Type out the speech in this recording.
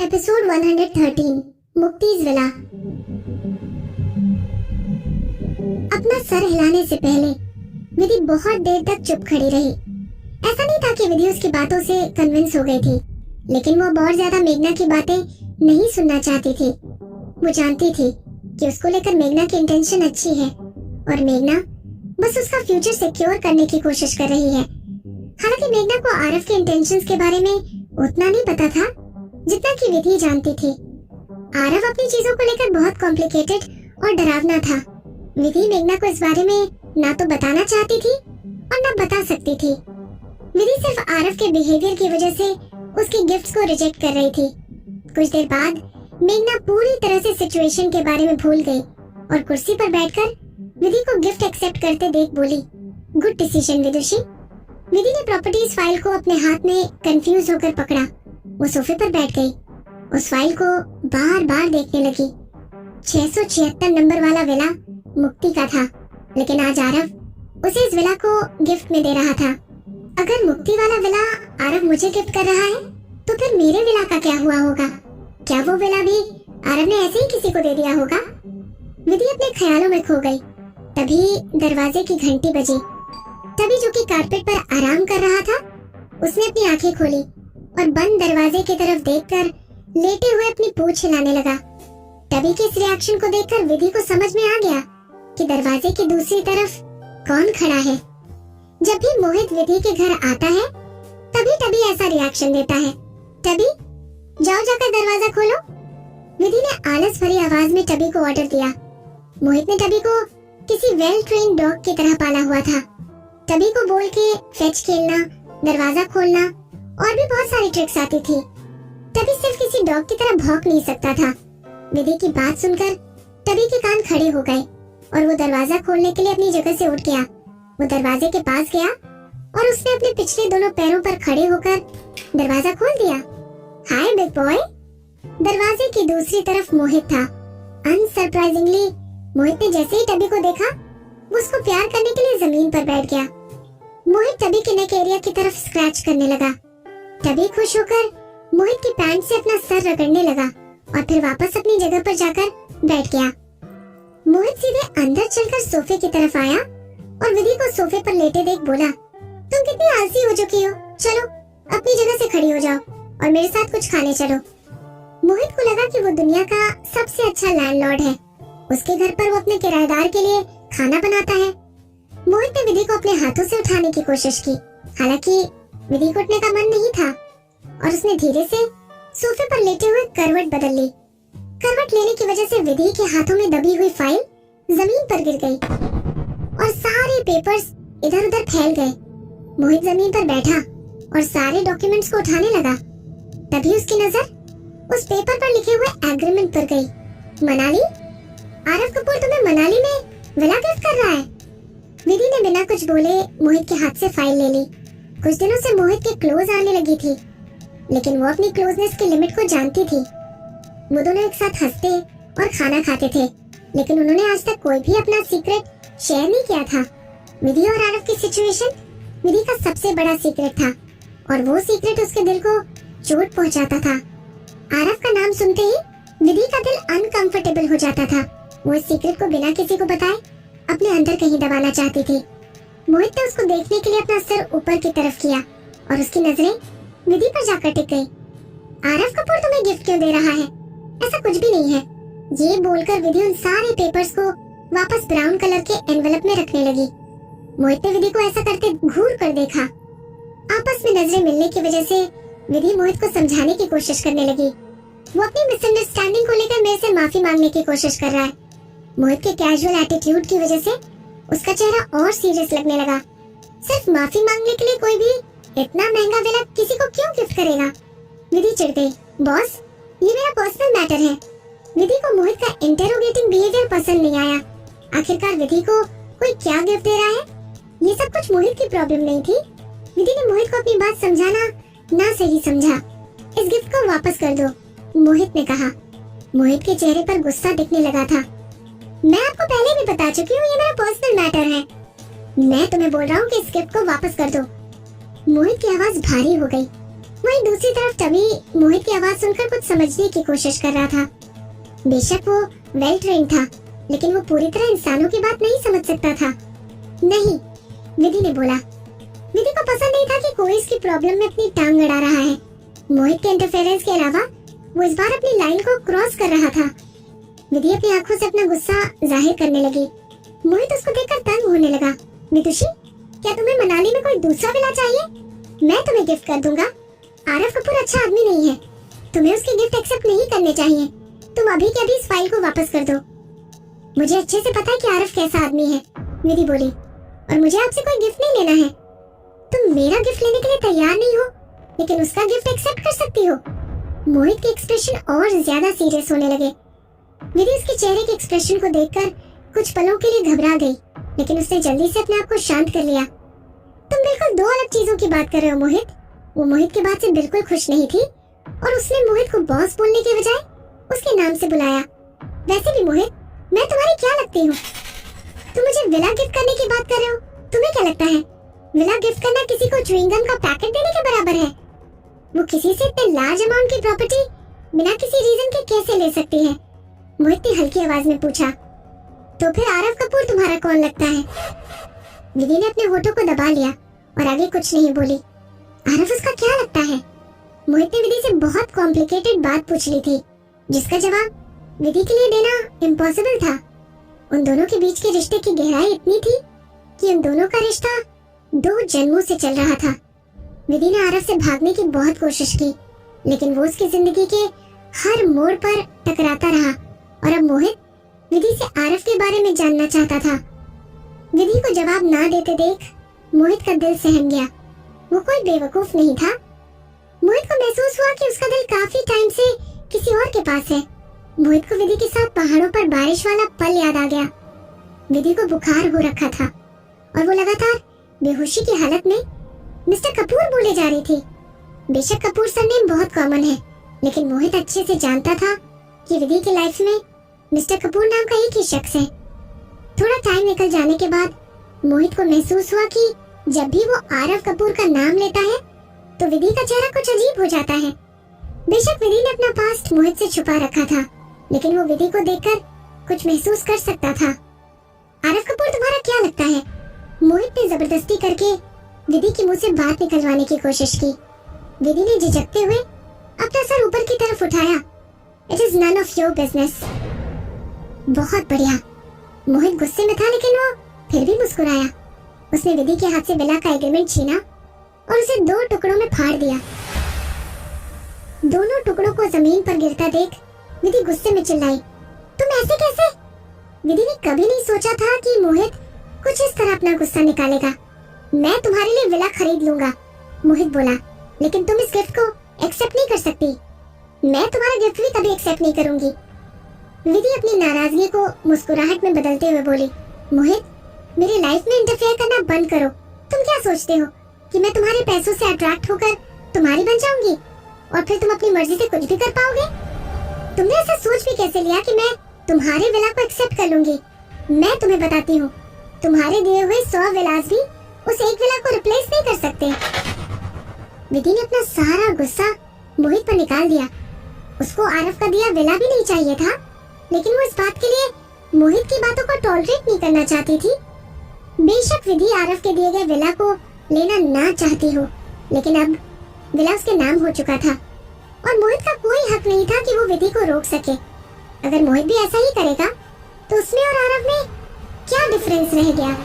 Episode 113 Mukti's villa. अपना सर हिलाने से पहले विधि बहुत देर तक चुप खड़ी रही। ऐसा नहीं था कि विधि उसकी बातों से कन्विंस हो गई थी, लेकिन वो बहुत ज्यादा मेघना की बातें नहीं सुनना चाहती थी। वो जानती थी कि उसको लेकर मेघना की इंटेंशन अच्छी है और मेघना बस उसका फ्यूचर सिक्योर करने की कोशिश कर रही है। हालांकि मेघना को आरव के इंटेंशंस के बारे में उतना नहीं पता था जितना कि विधि जानती थी। आरव अपनी चीजों को लेकर बहुत कॉम्प्लिकेटेड और डरावना था। विधि मेघना को इस बारे में ना तो बताना चाहती थी और ना बता सकती थी। विधि सिर्फ आरव के बिहेवियर की वजह से उसके गिफ्ट्स को रिजेक्ट कर रही थी। कुछ देर बाद मेघना पूरी तरह से सिचुएशन के बारे में भूल गई और कुर्सी पर बैठकर विधि को गिफ्ट एक्सेप्ट करते देख बोली, गुड डिसीजन विदुषी। विधि ने प्रॉपर्टीज फाइल को अपने हाथ में कंफ्यूज होकर पकड़ा। वो सोफे पर बैठ गई, उस फाइल को बार बार देखने लगी। 676 नंबर वाला विला मुक्ति का था, लेकिन आज आरव उसे इस विला को गिफ्ट में दे रहा था। अगर मुक्ति वाला विला आरव मुझे गिफ्ट कर रहा है तो फिर मेरे विला का क्या हुआ होगा? क्या वो विला भी आरव ने ऐसे ही किसी को दे दिया होगा? विधि अपने ख्यालों में खो गई। तभी दरवाजे की घंटी बजी। तभी जो कि कारपेट पर आराम कर रहा था, उसने अपनी आंखें खोली और बंद दरवाजे की तरफ देखकर लेटे हुए अपनी पूंछ हिलाने लगा। तभी के इस रिएक्शन को देखकर विधि को समझ में आ गया कि दरवाजे की दूसरी तरफ कौन खड़ा है। जब भी मोहित विधि के घर आता है तभी तभी ऐसा रिएक्शन देता है। तभी जाओ जाकर दरवाजा खोलो। विधि ने आलस भरी आवाज में टबी को ऑर्डर दिया। मोहित ने टबी को किसी वेल ट्रेन्ड डॉग की तरह पाला हुआ था। टबी को बोल के फेच खेलना, दरवाजा खोलना और भी बहुत सारी ट्रिक्स आती थी। टबी सिर्फ किसी डॉग की तरह भौंक नहीं सकता था। विधि की बात सुनकर टबी के कान खड़े हो गए और वो दरवाजा खोलने के लिए अपनी जगह से उठ गया। वो दरवाजे के पास गया और उसने अपने पिछले दोनों पैरों पर खड़े होकर दरवाजा खोल दिया। हाय बिग बॉय। दरवाजे की दूसरी तरफ मोहित था। अनसरप्राइजिंगली मोहित ने जैसे ही टबी को देखा, वो उसको प्यार करने के लिए जमीन पर बैठ गया। मोहित टबी के नेक एरिया की तरफ स्क्रैच करने लगा। टबी खुश होकर मोहित की पैंट से अपना सर रगड़ने लगा और फिर वापस अपनी जगह पर जाकर बैठ गया। मोहित सीधे अंदर चलकर सोफे की तरफ आया और विधि को सोफे पर लेटे देख बोला, तुम कितनी आलसी हो चुकी हो, चलो अपनी जगह से खड़ी हो जाओ और मेरे साथ कुछ खाने चलो। मोहित को लगा कि वो दुनिया का सबसे अच्छा लैंडलॉर्ड है। उसके घर पर वो अपने किराएदार के लिए खाना बनाता है। मोहित ने विधि को अपने हाथों से उठाने की कोशिश की, हालांकि विधि को उठने का मन नहीं था और उसने धीरे से सोफे पर लेटे हुए करवट बदल ली। करवट लेने की वजह से विधि के हाथों में दबी हुई फाइल जमीन पर गिर गई और सारे पेपर्स इधर उधर फैल गए। मोहित जमीन पर बैठा और सारे डॉक्यूमेंट्स को उठाने लगा। तभी उसकी नजर उस पेपर पर लिखे हुए एग्रीमेंट पर गई। मनाली, आरव कपूर तुम्हें मनाली में विला गिफ्ट कर रहा है। विधि ने बिना कुछ बोले मोहित के हाथ से फाइल ले ली। कुछ दिनों से मोहित के क्लोज आने लगी थी, लेकिन वो अपनी क्लोजनेस की लिमिट को जानती थी। वो दोनों एक साथ हंसते और खाना खाते थे, लेकिन उन्होंने आज तक कोई भी अपना सीक्रेट शेयर नहीं किया था। विधि और आरव की सिचुएशन विधि का सबसे बड़ा सीक्रेट था और वो सीक्रेट उसके दिल को चोट पहुंचाता था। आरव का नाम सुनते ही विधि का दिल अनकंफर्टेबल हो जाता था। वो इस सीक्रेट को बिना किसी को बताए अपने अंदर कहीं दबाना चाहती थी। मोहित ने उसको देखने के लिए अपना सर ऊपर की तरफ किया और उसकी नजरें विधि पर जाकर टिक गई। आरव कपूर तुम्हें गिफ्ट क्यों दे रहा है? ऐसा कुछ भी नहीं है। ये बोलकर विधि उन सारे पेपर्स को वापस ब्राउन कलर के एनवेलप में रखने लगी। मोहित ने विधि को ऐसा करते घूर कर देखा। आपस में नजरें मिलने की वजह से विधि मोहित को समझाने की कोशिश करने लगी। वो अपनी मिसअंडरस्टैंडिंग को लेकर मेरे से माफी मांगने की कोशिश कर रहा है। मोहित के कैजुअल एटीट्यूड की वजह से उसका चेहरा और सीरियस लगने लगा। सिर्फ माफी मांगने के लिए कोई भी इतना महंगा विला किसी को क्यों गिफ्ट करेगा? विधि चिढ़ गई। बॉस, ये मेरा पर्सनल मैटर है। विधि को मोहित का इंटेरोगेटिंग बिहेवियर पसंद नहीं आया। आखिरकार विधि को कोई क्या गिफ्ट दे रहा है? ये सब कुछ मोहित की प्रॉब्लम नहीं थी। विधि ने मोहित को अपनी बात समझाना ना सही समझा। इस गिफ्ट को वापस कर दो, मोहित ने कहा। मोहित के चेहरे पर गुस्सा दिखने लगा था। मैं आपको पहले भी बता चुकी हूँ, ये मेरा पर्सनल मैटर है। मैं तुम्हें बोल रहा हूँ कि इस गिफ्ट को वापस कर दो। मोहित की आवाज भारी हो गई। वहीं दूसरी तरफ टमी मोहित की आवाज सुनकर कुछ समझने की कोशिश कर रहा था। बेशक वो वेल ट्रेन था, लेकिन वो पूरी तरह इंसानों की बात नहीं समझ सकता था। नहीं, विधि ने बोला। विधि को पसंद नहीं था कि कोई इसकी प्रॉब्लम में अपनी टांग अड़ा रहा है। मोहित के इंटरफेरेंस के अलावा वो इस बार अपनी लाइन को क्रॉस कर रहा था। विधि अपनी आंखों से अपना गुस्सा जाहिर करने लगी। मोहित उसको देखकर तंग होने लगा। विदुषी, क्या तुम्हें मनाली में कोई दूसरा विला चाहिए? मैं तुम्हें गिफ्ट कर दूंगा। आरव कपूर अच्छा आदमी नहीं है, तुम्हें उसके गिफ्ट एक्सेप्ट नहीं करने चाहिए। तुम अभी के अभी इस फाइल को वापस कर दो। मुझे अच्छे से पता है कि आरव कैसा आदमी है, विधि बोली, और मुझे आपसे कोई गिफ्ट नहीं लेना है। तुम मेरा गिफ्ट लेने के लिए तैयार नहीं हो, लेकिन उसका गिफ्ट एक्सेप्ट कर सकती हो। मोहित के एक्सप्रेशन और ज्यादा सीरियस होने लगे। विधि उसके चेहरे के एक्सप्रेशन को देखकर कुछ पलों के लिए घबरा गई, लेकिन उसने जल्दी से अपने आप को शांत कर लिया। तुम बिल्कुल दो अलग चीजों की बात कर रहे हो मोहित। वो मोहित की बात से बिल्कुल खुश नहीं थी और उसने मोहित को बॉस बोलने के बजाय उसके नाम से बुलाया। वैसे भी मोहित, मैं तुम्हारी क्या लगती हूँ? तुम मुझे विला गिफ्ट करने की बात कर रहे हो। तुम्हें क्या लगता है विला गिफ्ट करना किसी को च्युइंगम का पैकेट देने के बराबर है? वो किसी से इतने लार्ज अमाउंट की प्रॉपर्टी बिना किसी रीजन के कैसे ले सकती है? मोहित ने हल्की आवाज में पूछा। तो फिर आरव कपूर तुम्हारा कौन लगता है? विधि ने अपने होठों को दबा लिया और आगे कुछ नहीं बोली। आरव उसका क्या लगता है? मोहित ने विधि से बहुत कॉम्प्लिकेटेड बात पूछ ली थी, जिसका जवाब विधि के लिए देना इम्पॉसिबल था। उन दोनों के बीच के रिश्ते की गहराई इतनी थी कि उन दोनों का रिश्ता 2 जन्मों से चल रहा था। विधि ने आरव से भागने की बहुत कोशिश की, लेकिन वो उसकी जिंदगी के हर मोड़ पर टकराता रहा और अब मोहित विधि से आरव के बारे में जानना चाहता था। विधि को जवाब ना देते देख मोहित का दिल सहम गया। वो कोई बेवकूफ नहीं था। मोहित को महसूस हुआ कि उसका दिल काफी टाइम से किसी और के पास है। मोहित को विधि के साथ पहाड़ों पर बारिश वाला पल याद आ गया। विधि को बुखार हो रखा था और वो लगातार बेहोशी की हालत में मिस्टर कपूर बोले जा रही थी। बेशक कपूर सरनेम बहुत कॉमन है, लेकिन मोहित अच्छे से जानता था कि विधि की लाइफ में मिस्टर कपूर नाम का एक ही शख्स है। थोड़ा टाइम निकल जाने के बाद मोहित को महसूस हुआ कि जब भी वो आरव कपूर का नाम लेता है तो विधि का चेहरा कुछ अजीब हो जाता है। बेशक विधि ने अपना पास्ट मोहित से छुपा रखा था, लेकिन वो विधि को देखकर कुछ महसूस कर सकता था। आरव कपूर तुम्हारा क्या लगता है? मोहित ने जबरदस्ती करके विधि की मुंह से बात निकलवाने की कोशिश की। विधि ने झिझकते हुए अपना सर ऊपर की तरफ उठाया। It is none of your business. बहुत बढ़िया। मोहित गुस्से में था, लेकिन वो फिर भी मुस्कुराया। उसने विधि के हाथ से विला का एग्रीमेंट छीना और उसे 2 टुकड़ों में फाड़ दिया। दोनों टुकड़ों को जमीन पर गिरता देख विधि गुस्से में चिल्लाई, तुम ऐसे कैसे? विधि ने कभी नहीं सोचा था कि मोहित कुछ इस तरह अपना गुस्सा निकालेगा। मैं तुम्हारे लिए विला खरीद लूंगा, मोहित बोला, लेकिन तुम इस गिफ्ट को एक्सेप्ट नहीं कर सकती। मैं तुम्हारा गिफ्ट भी कभी एक्सेप्ट नहीं करूंगी। विधि अपनी नाराजगी को मुस्कुराहट में बदलते हुए बोली, मोहित, मेरी लाइफ में इंटरफेयर करना बंद करो। तुम क्या सोचते हो कि मैं तुम्हारे पैसों से अट्रैक्ट होकर तुम्हारी बन जाऊंगी और फिर तुम अपनी मर्जी से कुछ भी कर पाओगे? तुमने ऐसा सोच भी कैसे लिया कि मैं तुम्हारे विला को एक्सेप्ट कर लूंगी? मैं तुम्हें बताती हूँ, तुम्हारे दिए हुए 100 विलास भी उस एक विला को रिप्लेस नहीं कर सकते। विधि ने अपना सारा गुस्सा मोहित पर निकाल दिया। उसको आरव का दिया विला भी नहीं चाहिए था, लेकिन वो इस बात के लिए मोहित की बातों को टॉलरेट नहीं करना चाहती थी। बेशक विधि आरव के दिए गए विला को लेना ना चाहती हो, लेकिन अब विला उसके नाम हो चुका था और मोहित का कोई हक नहीं था कि वो विधि को रोक सके। अगर मोहित भी ऐसा ही करेगा तो उसमें और आरव में क्या डिफरेंस रह गया?